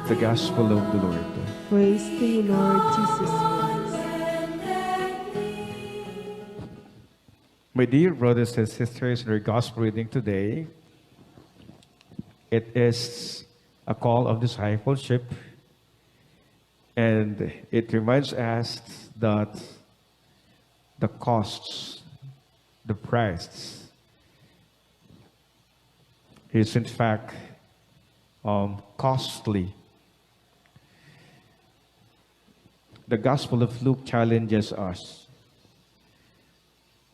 The Gospel of the Lord. Praise to you, Lord Jesus Christ. My dear brothers and sisters, in our Gospel reading today, it is a call of discipleship, and it reminds us that the costs, the price, is in fact costly. The Gospel of Luke challenges us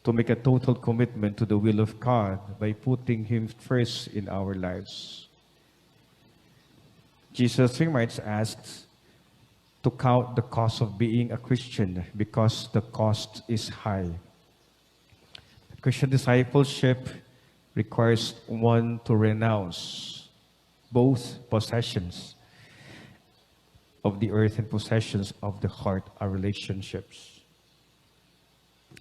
to make a total commitment to the will of God by putting Him first in our lives. Jesus reminds us to count the cost of being a Christian because the cost is high. Christian discipleship requires one to renounce both possessions of the earth and possessions of the heart, our relationships.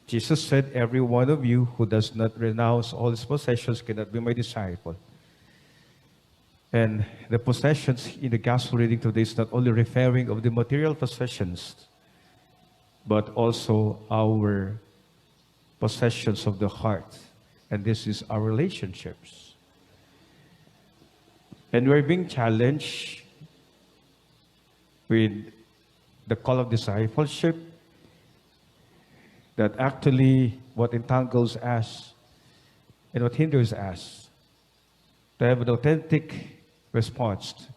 Jesus said, every one of you who does not renounce all his possessions cannot be my disciple. And the possessions in the gospel reading today is not only referring of the material possessions, but also our possessions of the heart. And this is our relationships. And we're being challenged with the call of discipleship, that actually what entangles us and what hinders us to have an authentic response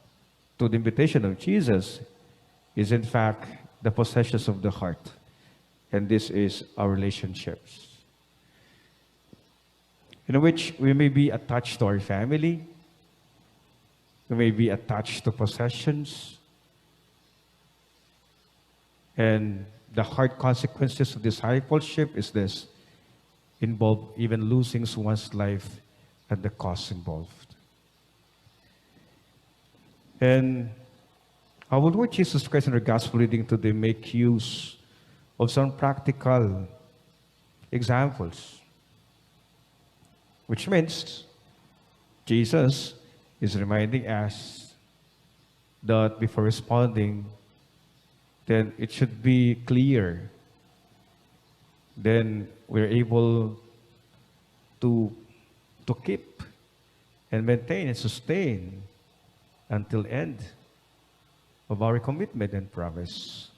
to the invitation of Jesus is in fact the possessions of the heart. And this is our relationships, in which we may be attached to our family, we may be attached to possessions, and the hard consequences of discipleship is this: involve even losing one's life and the cost involved. And our Lord Jesus Christ in our gospel reading today make use of some practical examples, which means Jesus is reminding us that before responding, then it should be clear. Then we're able to keep and maintain and sustain until end of our commitment and promise.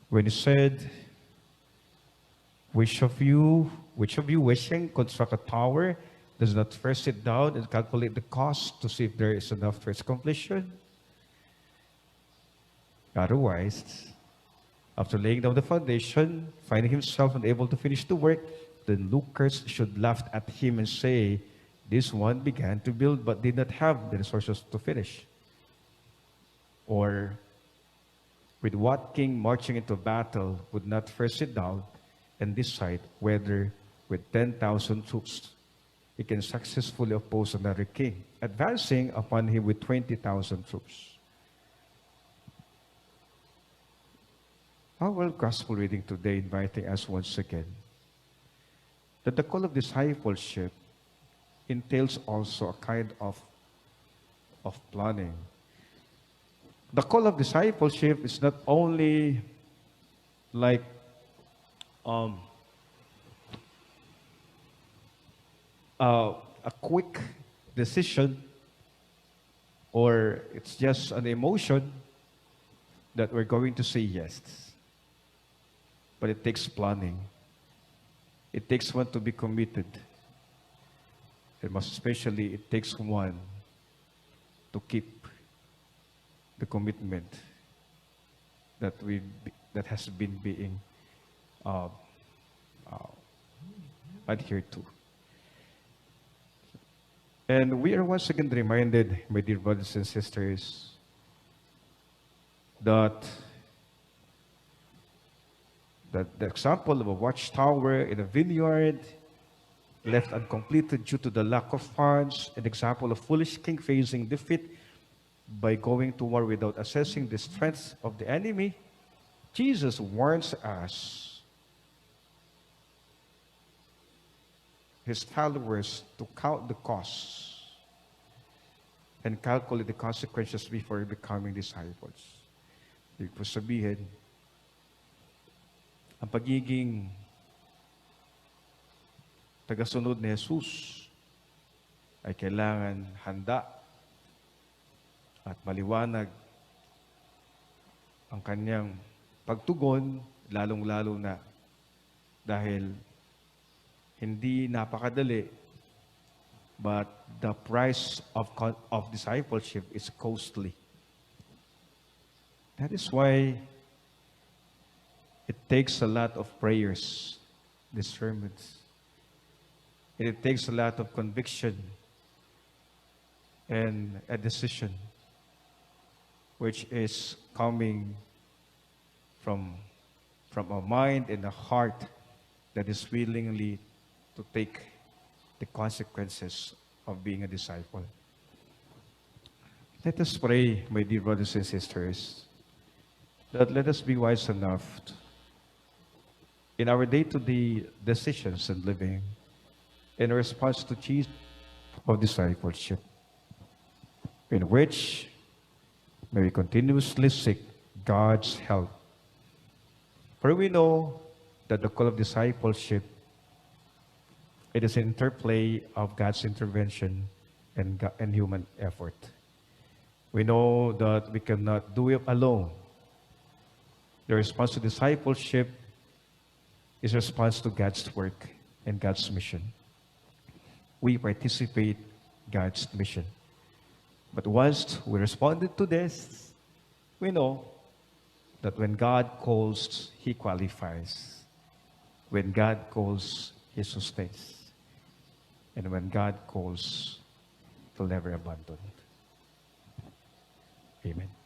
When he said, which of you wishing construct a tower does not first sit down and calculate the cost to see if there is enough for its completion? Otherwise, after laying down the foundation, finding himself unable to finish the work, then lookers should laugh at him and say, this one began to build but did not have the resources to finish. Or, with what king marching into battle would not first sit down and decide whether with 10,000 troops he can successfully oppose another king, advancing upon him with 20,000 troops? Our gospel reading today inviting us once again that the call of discipleship entails also a kind of planning. The call of discipleship is not only like a quick decision, or it's just an emotion that we're going to say yes. But it takes planning. It takes one to be committed. And most especially, it takes one to keep the commitment that has been being adhered to. And we are once again reminded, my dear brothers and sisters, that the example of a watchtower in a vineyard left uncompleted due to the lack of funds, an example of foolish king facing defeat by going to war without assessing the strength of the enemy, Jesus warns us, his followers, to count the costs and calculate the consequences before becoming disciples. Ibig po sabihin, ang pagiging tagasunod ni Jesus ay kailangan handa at maliwanag ang kanyang pagtugon, lalong-lalo na dahil hindi napakadali, but the price of discipleship is costly. That is why it takes a lot of prayers, discernments. It takes a lot of conviction and a decision which is coming from a mind and a heart that is willingly to take the consequences of being a disciple. Let us pray, my dear brothers and sisters, that let us be wise enough in our day-to-day decisions and living in response to Jesus of discipleship, in which may we continuously seek God's help. For we know that the call of discipleship, it is an interplay of God's intervention and human effort. We know that we cannot do it alone. The response to discipleship is a response to God's work and God's mission. We participate God's mission. But once we responded to this, we know that when God calls, He qualifies. When God calls, He sustains. And when God calls, He'll never abandon. Amen.